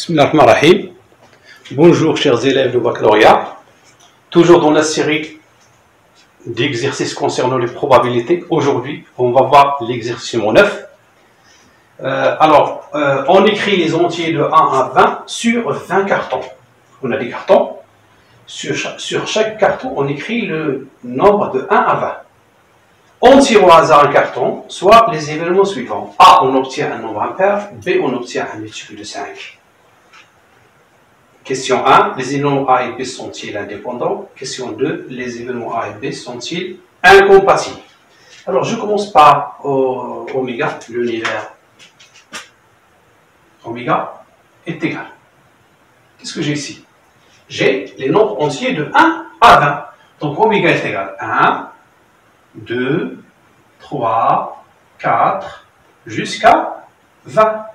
Bismillahirrahmanirrahim. Bonjour chers élèves de baccalauréat. Toujours dans la série d'exercices concernant les probabilités. Aujourd'hui, on va voir l'exercice numéro 9. On écrit les entiers de 1 à 20 sur 20 cartons. On a des cartons. Sur chaque carton, on écrit le nombre de 1 à 20. On tire au hasard un carton, soit les événements suivants. A, on obtient un nombre impair. B, on obtient un multiple de 5. Question 1, les événements A et B sont-ils indépendants? Question 2, les événements A et B sont-ils incompatibles? Alors, je commence par oméga, l'univers. Oméga est égal. Qu'est-ce que j'ai ici? J'ai les nombres entiers de 1 à 20. Donc, oméga est égal à 1, 2, 3, 4, jusqu'à 20.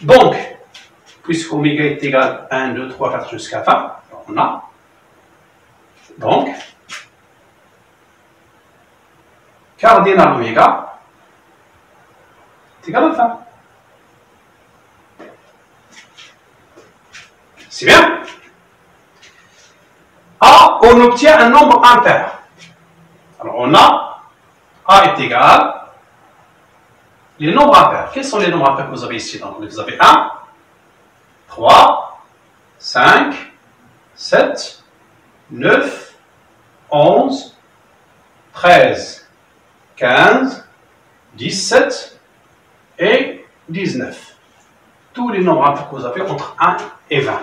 Donc, puisque oméga est égal à 1, 2, 3, 4 jusqu'à 20, on a donc cardinal oméga est égal à 20. C'est bien. A, on obtient un nombre impair. Alors, on a A est égal les nombres impairs. Quels sont les nombres impairs que vous avez ici? Donc, vous avez 1, 3, 5, 7, 9, 11, 13, 15, 17 et 19. Tous les nombres impairs que vous avez entre 1 et 20.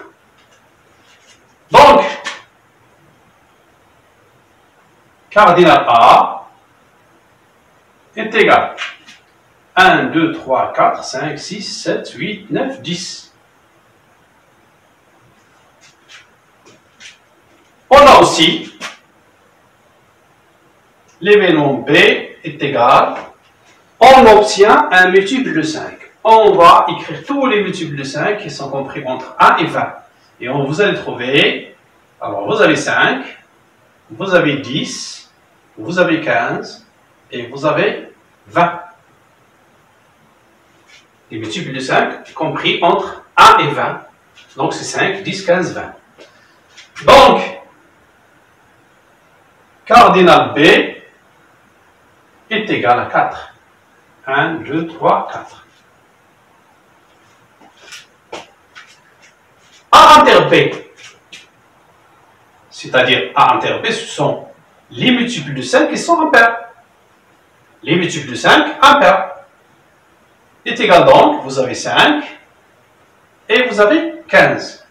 Donc, cardinal A est égal 1, 2, 3, 4, 5, 6, 7, 8, 9, 10. On a aussi l'événement B est égal, on obtient un multiple de 5. On va écrire tous les multiples de 5 qui sont compris entre 1 et 20. Et vous allez trouver, alors vous avez 5, vous avez 10, vous avez 15 et vous avez 20. Les multiples de 5 compris entre 1 et 20. Donc c'est 5, 10, 15, 20. Donc, cardinal B est égal à 4. 1, 2, 3, 4. A inter B, c'est-à-dire A inter B, ce sont les multiples de 5 qui sont impairs. Les multiples de 5 impairs. Est égal donc, vous avez 5 et vous avez 15.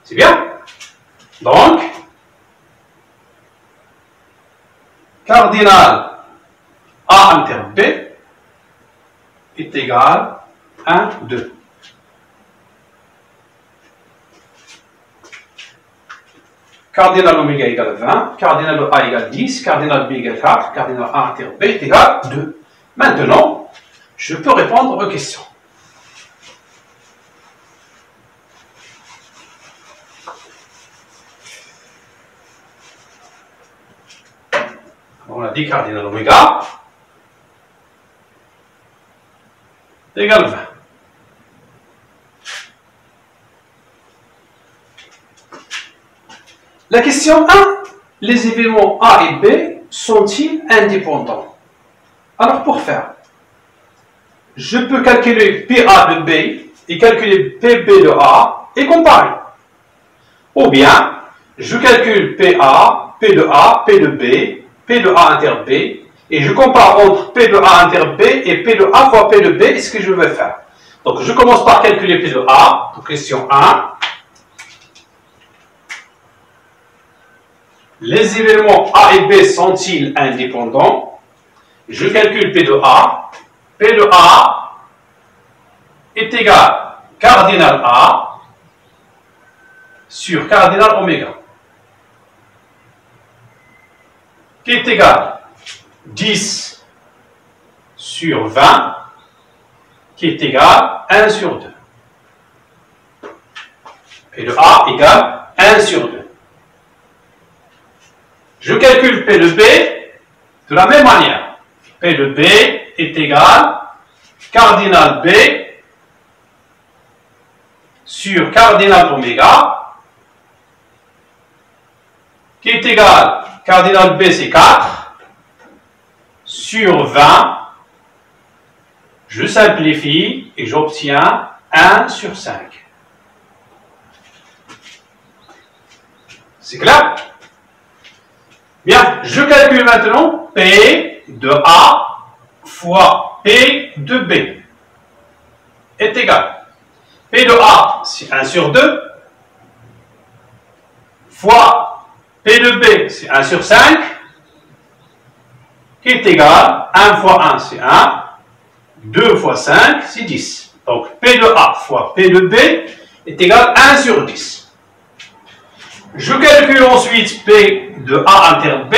C'est bien? Donc, cardinal A inter B est égal à 1, 2. Cardinal oméga égale 20, cardinal A égale 10, cardinal B égale 4, cardinal A inter B est égal à 2. Maintenant, je peux répondre aux questions. On a dit cardinal oméga égale 20. La question 1, les événements A et B sont-ils indépendants? Alors pour faire, je peux calculer PA de B et calculer PB de A et comparer. Ou bien, je calcule PA, P de A, P de B, P de A inter B et je compare entre P de A inter B et P de A fois P de B et ce que je vais faire. Donc je commence par calculer P de A, donc question 1. Les événements A et B sont-ils indépendants? Je calcule P de A. P de A est égal cardinal A sur cardinal oméga, qui est égal 10 sur 20, qui est égal 1 sur 2. P de A égale 1 sur 2. Je calcule P de B, De la même manière, P de B est égal cardinal B sur cardinal oméga, qui est égal, cardinal B c'est 4, sur 20, je simplifie et j'obtiens 1 sur 5. C'est clair? Bien, je calcule maintenant P de A fois P de B est égal. P de A, c'est 1 sur 2, fois P de B, c'est 1 sur 5, qui est égal, 1 fois 1, c'est 1, 2 fois 5, c'est 10. Donc, P de A fois P de B est égal à 1 sur 10. Je calcule ensuite P de A inter B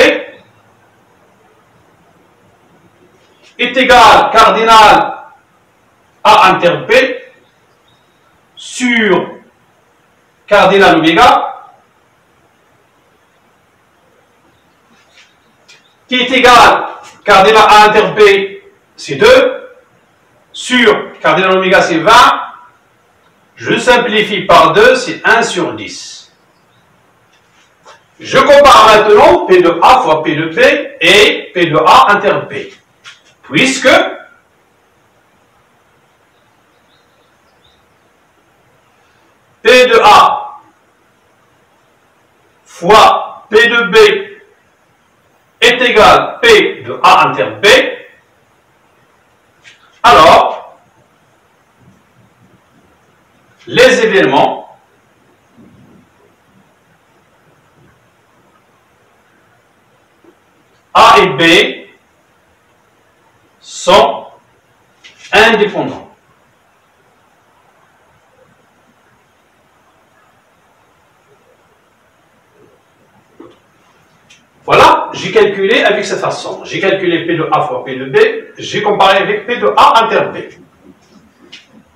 est égal cardinal A inter B sur cardinal oméga, qui est égal cardinal A inter B, c'est 2, sur cardinal oméga, c'est 20, je simplifie par 2, c'est 1 sur 10. Je compare maintenant P de A fois P de B et P de A inter B, puisque P de A fois P de B est égal P de A inter B, alors les événements A et B sont indépendants. Voilà, j'ai calculé avec cette façon. J'ai calculé P de A fois P de B, j'ai comparé avec P de A inter B.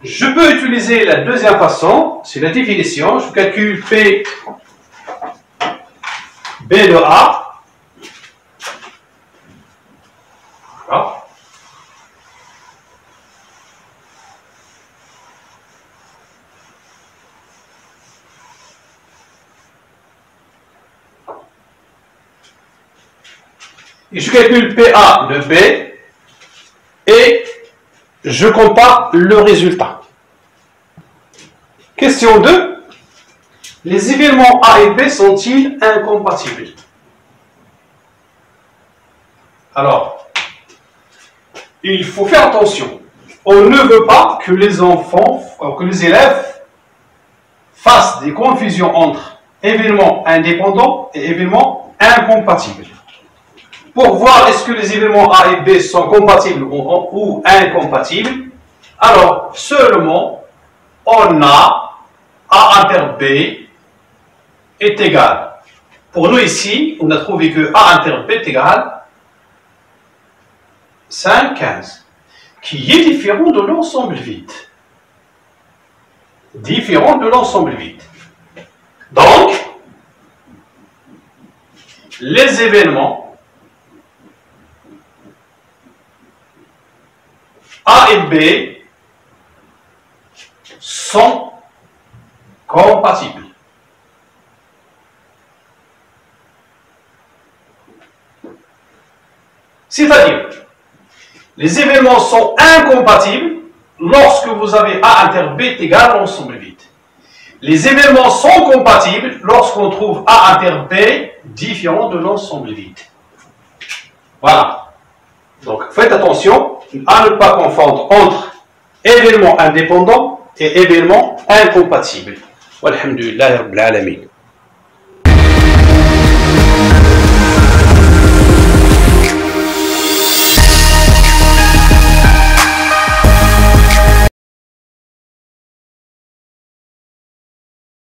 Je peux utiliser la deuxième façon, c'est la définition. Je calcule P B de A. Voilà. Et je calcule PA de B et je compare le résultat. Question 2. Les événements A et B sont-ils incompatibles? Alors, il faut faire attention. On ne veut pas que les enfants, que les élèves fassent des confusions entre événements indépendants et événements incompatibles. Pour voir est-ce que les événements A et B sont compatibles ou incompatibles, alors seulement on a A inter B est égal. Pour nous ici, on a trouvé que A inter B est égal 5, 15, qui est différent de l'ensemble vide. Différent de l'ensemble vide. Donc, les événements A et B sont compatibles. C'est-à-dire, les événements sont incompatibles lorsque vous avez A inter B est égal à l'ensemble vide. Les événements sont compatibles lorsqu'on trouve A inter B différent de l'ensemble vide. Voilà. Donc, faites attention à ne pas confondre entre événements indépendants et événements incompatibles. Walhamdulillahi Rabbil Alamin.